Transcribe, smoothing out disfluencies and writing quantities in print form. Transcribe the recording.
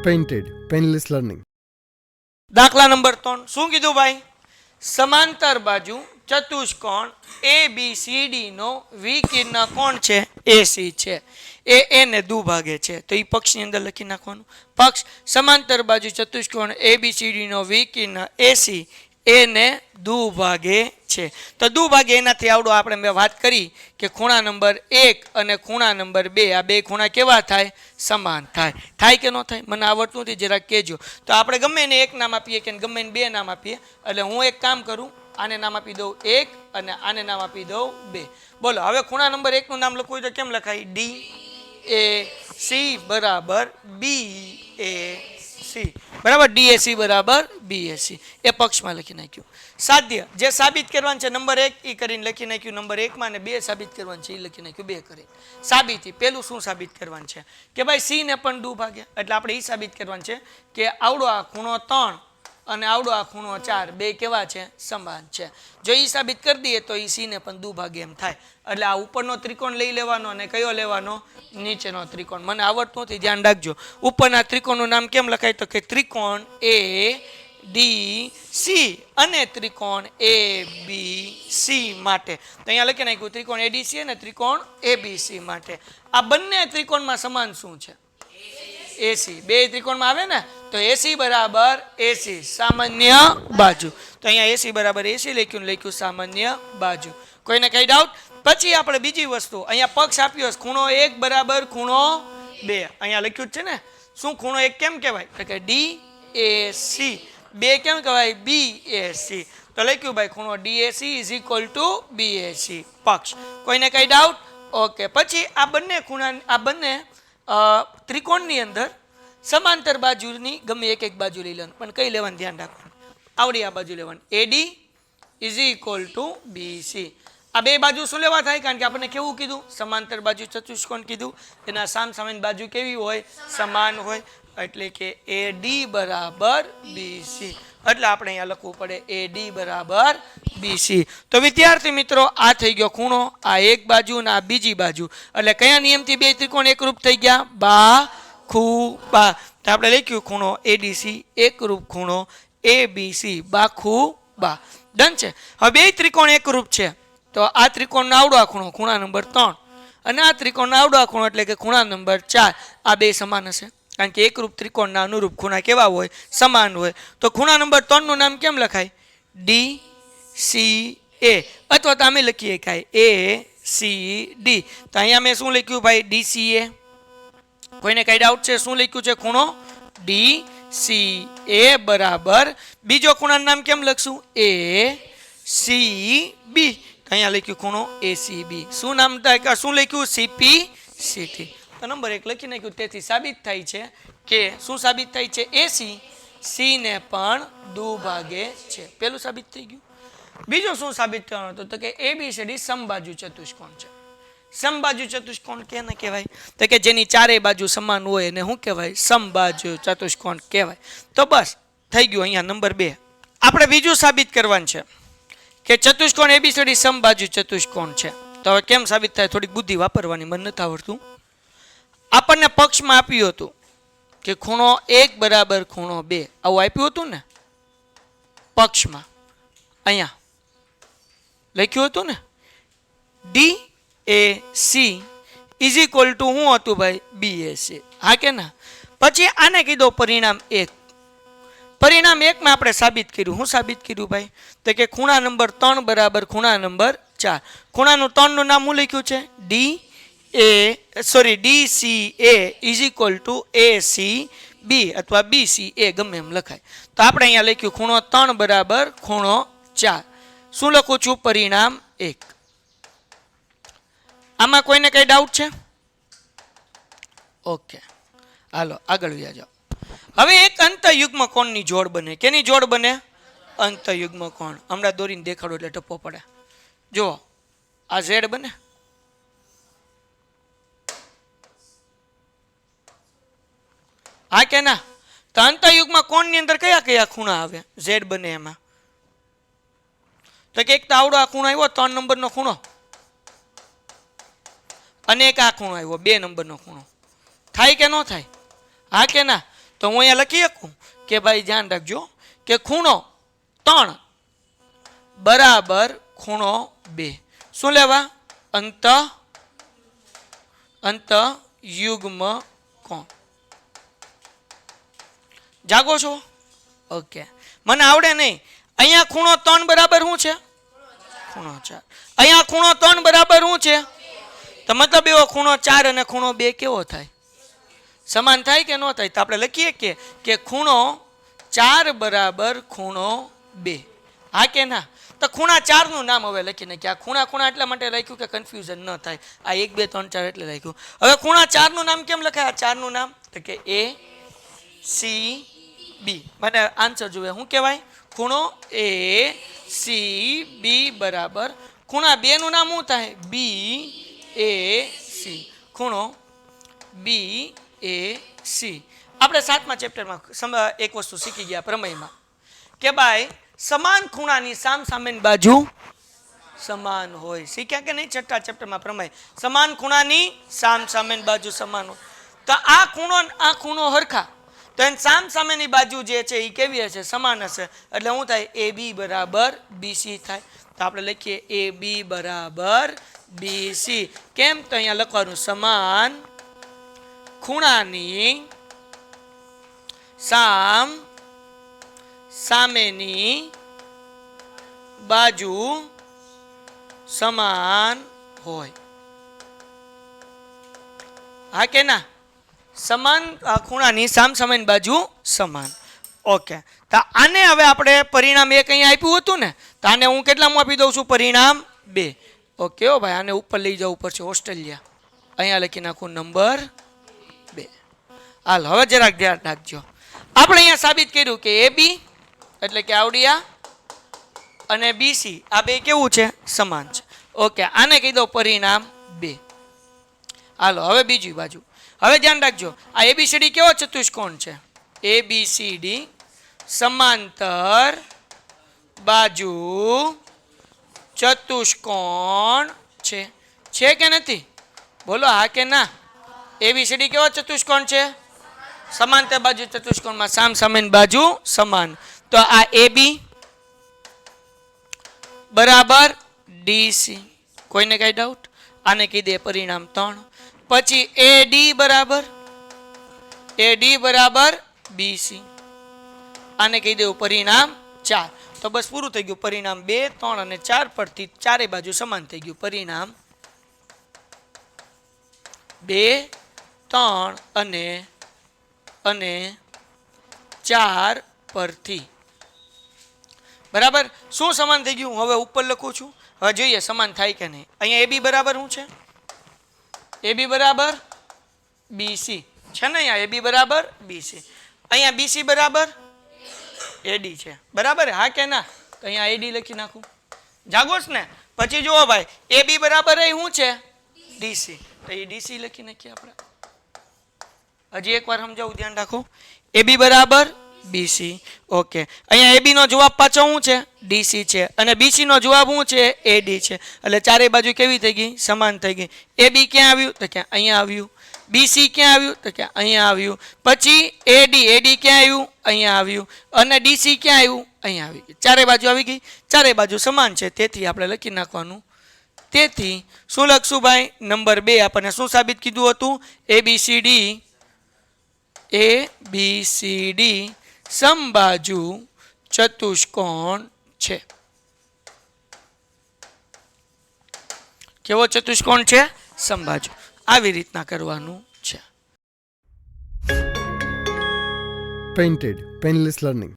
painted, painless learning. દાખલા number 3 શું કીધું ભાઈ? સમાંતર બાજુ ચતુષ્કોણ ABCD નો વિકર્ણ કોણ છે? AC છે. એ ને દુભાગે છે, તો એ પક્ષની અંદર લખી નાખવાનું. પક્ષ સમાંતર બાજુ ચતુષ્કોણ ABCD નો વિકર્ણ AC એ ને દુભાગે છે. તો દુભાગે એનાથી આવડો આપણે મેં વાત કરી કે ખૂણા નંબર 1 અને ખૂણા નંબર 2 આ બે ખૂણા કેવા થાય? સમાન થાય. થાય કે ન થાય? મને આવડતું નથી, જરા કહેજો. તો આપણે ગમે એને 1 નામ આપીએ કે ગમે એને 2 નામ આપીએ. એટલે હું એક કામ કરું, આને નામ આપી દઉં 1 અને આને નામ આપી દઉં 2. બોલો હવે ખૂણા નંબર 1 નું નામ લખવું હોય તો કેમ લખાય? DAC બરાબર BAC બરાબર. DAC બરાબર BAC એ પક્ષમાં લખી નાખ્યું. સાધ્ય જે સાબિત કરવાનું છે નંબર 1 એ કરીને લખી નાખ્યું નંબર 1 માં, અને 2 સાબિત કરવાનું છે એ લખી નાખ્યું 2 કરીને. સાબિતી પેલું શું સાબિત કરવાનું છે કે ભાઈ C ને પણ દુભાગે. એટલે આપણે એ સાબિત કરવાનું છે કે આવડો આ ખૂણો 3 અને આવડો આ ખૂણો 4 બે કેવા છે? સમાન છે. જો એ સાબિત કરી દઈએ તો એ C ને પણ દુભાગે એમ થાય. એટલે આ ઉપરનો ત્રિકોણ લઈ લેવાનો અને કયો લેવાનો? નીચેનો ત્રિકોણ. મને આવડતું નથી, ધ્યાન રાખજો. ઉપરના ત્રિકોણનું નામ કેમ લખાય? તો કે ત્રિકોણ ADC અને ત્રિકોણ ABC માટે. તો અહીંયા લખી નાખ્યું ત્રિકોણ ADC અને ત્રિકોણ ABC માટે. આ બંને ત્રિકોણમાં સમાન શું છે? AC. બે ત્રિકોણમાં આવે ને તો AC બરાબર AC સામાન્ય બાજુ. તો અહીંયા AC બરાબર AC લખ્યું સામાન્ય બાજુ. કોઈને કઈ ડાઉટ? પછી આપણે બીજી વસ્તુ અહીંયા પક્ષ આપ્યો ખૂણો 1 બરાબર ખૂણો 2. અહીંયા લખ્યું જ છે ને. શું ખૂણો 1 કેમ કહેવાય? તો કે DAC. 2 કેમ કહેવાય? BAC. તો લખ્યું ભાઈ ખૂણો DAC = BAC પક્ષ. કોઈને કઈ ડાઉટ? ઓકે. પછી આ બંને ખૂણા આ બંને ત્રિકોણની અંદર સમાંતર બાજુની ગમે એક બાજુ લઈ લેવાનું, પણ કઈ લેવાનું ધ્યાન રાખવાનું? આવડી આ બાજુ લેવાની. AD = BC. આ બે બાજુ શું લેવા થાય? કારણ કે આપણને કેવું કીધું? સમાંતર બાજુ ચતુષ્કોણ કીધું. એના સામસામેની બાજુ કેવી હોય? સમાન હોય. એટલે કે AD બરાબર BC. એટલે આપણે અહીંયા લખવું પડે AD બરાબર BC. તો વિદ્યાર્થી મિત્રો આ થઈ ગયો ખૂણો, આ એક બાજુ અને આ બીજી બાજુ. એટલે કયા નિયમથી બે ત્રિકોણ એકરૂપ થઈ ગયા? બાખુબા. તો આપણે લખ્યું ખૂણો ADC એકરૂપ ખૂણો ABC બાખુબા. ડન છે. હવે બે ત્રિકોણ એકરૂપ છે તો આ ત્રિકોણનો આવડો આ ખૂણો ખૂણા નંબર 3 અને આ ત્રિકોણનો આવડો આ ખૂણો એટલે કે ખૂણા નંબર 4 આ બે સમાન હશે. કારણ કે એકરૂપ ત્રિકોણના અનુરૂપ ખૂણા કેવા હોય? સમાન હોય. તો ખૂણા નંબર 3 નું નામ કેમ લખાય? DCA અથવા તો અમે લખીએ કાંઈ ACD. તો અહીંયા મેં શું લખ્યું ભાઈ? DCA. કોઈને કઈ ડાઉટ છે? શું લખ્યું છે? ખૂણો DCA બરાબર બીજો ખૂણાનું નામ કેમ લખશું? ACB. અહીંયા લખ્યું ખૂણો ACB. શું નામ થાય? શું લખ્યું? CPCT. તો નંબર 1 લખી નાખ્યું. તેથી સાબિત થાય છે કે શું સાબિત થાય છે? AC C ને પણ દુભાગે છે. પેલું સાબિત થઈ ગયું. બીજું શું સાબિત કરવાનું હતું? તો કે ABCD સમબાજુ ચતુષ્કોણ છે. સમબાજુ ચતુષ્કોણ કેને કહેવાય? તો કે જેની ચારેય બાજુ સમાન હોય એને શું કહેવાય? સમબાજુ ચતુષ્કોણ કહેવાય. તો બસ થઈ ગયું. અહીંયા નંબર 2 આપણે બીજું સાબિત કરવાનું છે કે ચતુષ્કોણ ABCD સમબાજુ ચતુષ્કોણ છે. તો હવે કેમ સાબિત થાય? થોડીક બુદ્ધિ વાપરવાની, મને નથી આવડતું. આપણને પક્ષમાં આપ્યું હતું કે ખૂણો 1 બરાબર ખૂણો 2 આવું આપ્યું હતું ને પક્ષમાં. અહીંયા લખ્યું હતું ને DAC શું હતું ભાઈ? BAC. હા કે ના? પછી આને કીધો પરિણામ 1. પરિણામ 1 માં આપણે સાબિત કર્યું. શું સાબિત કર્યું ભાઈ? તો કે ખૂણા નંબર 3 બરાબર ખૂણા નંબર 4. ખૂણાનું 3 નું નામ શું લખ્યું છે? DCA = ACB અથવા BCA ગમે એમ લખાય. તો આપણે અહીંયા લખ્યું ખૂણો 3 બરાબર ખૂણો 4. શું લખું છું? પરિણામ 1. આમાં કોઈને કઈ ડાઉટ છે? ઓકે, હાલો આગળ વ્યા જાઓ. હવે એક અંતયુગ્મ કોણની જોડ બને. કેની જોડ બને? અંતયુગ્મ કોણ. હમણાં દોરીને દેખાડો એટલે ટપ્પો પડે. જુઓ આ Z બને. હા કે ના? તો અંતયુગ્મ કોણની અંદર કયા કયા ખૂણા આવે? Z બને એમાં. તો કે એક તો આવડો આ ખૂણો આવ્યો 3 નંબરનો ખૂણો અને એક આ ખૂણો આવ્યો 2 નંબરનો ખૂણો. થાય કે ન થાય? હા કે ના? તો હું અહીંયા લખી શકું કે ભાઈ ધ્યાન રાખજો કે ખૂણો 3 બરાબર ખૂણો 2 શું લેવા? અંત યુગ્મ કોણ. જાગો છો? ઓકે, મને આવડે નહીં. અહીંયા ખૂણો 3 બરાબર શું છે? ખૂણો 4. અહીંયા ખૂણો 3 બરાબર શું છે? તો મતલબ એવો ખૂણો 4 અને ખૂણો 2 કેવો થાય? સમાન થાય કે ન થાય? તો આપણે લખીએ કે ખૂણો 4 બરાબર ખૂણો 2. હા કે ના? તો ખૂણા 4 નું નામ હવે લખીને કે આ ખૂણા એટલા માટે રાખ્યું કે કન્ફ્યુઝન ન થાય. આ 1 2 3 4 એટલે રાખ્યું. હવે ખૂણા 4 નું નામ કેમ લખાય? આ 4 નું નામ તો કે A C B. મને આન્સર જોઈએ. શું કહેવાય? ખૂણો A C B બરાબર ખૂણા 2 નું નામ શું થાય? B A C. ખૂણો B A C. આપણે 7મા ચેપ્ટરમાં એક વસ્તુ શીખી ગયા પ્રમેયમાં કે ભાઈ સમાન ખૂણાની સામસામેની બાજુ સમાન હોય. શીખ્યા કે નહીં? 6ઠા ચેપ્ટરમાં પ્રમેય સમાન ખૂણાની સામસામેની બાજુ સમાન હોય. તો આ ખૂણો હરખા, તો એની સામસામેની બાજુ જે છે એ કેવી હશે? સમાન હશે. એટલે શું થાય? AB બરાબર BC થાય. તો આપણે લખીએ AB બરાબર BC. કેમ? તો અહીંયા લખવાનું સમાન ખૂણાની સામેની બાજુ સમાન હોય. હા કે ના? સમાન ખૂણાની સામસામેની બાજુ સમાન. ઓકે, તો આને હવે આપણે પરિણામ 1 અહીંયા આપ્યું હતું ને, તો આને હું કેટલામાં આપી દઉં છું? પરિણામ 2. ઓકે હો ભાઈ, આને ઉપર લઈ જવું પડશે ઓસ્ટ્રેલિયા. અહીંયા લખી નાખું નંબર 2. હાલ હવે જરાક ધ્યાન રાખજો. આપણે અહીંયા સાબિત કર્યું કે AB એટલે કે આવડિયા અને BC આ બે કેવું છે? સમાન છે. ઓકે, આને કહી દો પરિણામ 2. હાલો હવે બીજી બાજુ. હવે ધ્યાન રાખજો, આ ABCD કેવો ચતુષ્કોણ છે? ABCD સમાંતર બાજુ ચતુષ્કોણ છે. છે કે નથી? બોલો હા કે ના? ABCD કેવો ચતુષ્કોણ છે? સમાંતર બાજુ ચતુષ્કોણમાં સામસામેની બાજુ સમાન. તો આ AB બરાબર DC. કોઈને કઈ ડાઉટ? આને કહી દે પરિણામ 3. પછી AD બરાબર BC. આને કહી દેવું પરિણામ 4. તો બસ પૂરું થઈ ગયું. પરિણામ 2 3 અને 4 પરથી ચારે બાજુ સમાન થઈ ગયું. પરિણામ 2 3 અને 4 પરથી. બરાબર. શું સમાન થઈ ગયું? હવે ઉપર લખું છું. હવે જોઈએ સમાન થાય કે નહીં. અહીંયા AB બરાબર શું છે? AB બરાબર BC છે ને? અહીંયા AB બરાબર BC. અહીંયા BC બરાબર AD છે. બરાબર? હા કે ના? તો અહીંયા AD લખી નાખું. જાગોશ ને? પછી જુઓ ભાઈ, AB બરાબર એ શું છે? DC. તો એ DC લખી નાખીએ આપણે. હજી એકવાર સમજાવું, ધ્યાન રાખો. AB બરાબર BC. ઓકે, અહીંયા AB નો જવાબ પાછો શું છે? DC છે. અને BC નો જવાબ શું છે? AD છે. એટલે ચારે બાજુ કેવી થઈ ગઈ? સમાન થઈ ગઈ. AB ક્યાં આવ્યું? તો ક્યાં અહીંયા આવ્યું. BC ક્યાં આવ્યું? તો ક્યાં અહીંયા આવ્યું. પછી AD ક્યાં આવ્યું? અહીંયા આવ્યું. અને DC ક્યાં આવ્યું? અહીંયા આવી ગયું. ચારે બાજુ આવી ગઈ. ચારે બાજુ સમાન છે, તેથી આપણે લખી નાખવાનું. તેથી શું લખશું ભાઈ? નંબર 2 આપણને શું સાબિત કીધું હતું? ABCD સમબાજુ ચતુષ્કોણ છે. કેવો ચતુષ્કોણ છે? સમબાજુ. આવી રીતના કરવાનું છે. Painted, Painless Learning.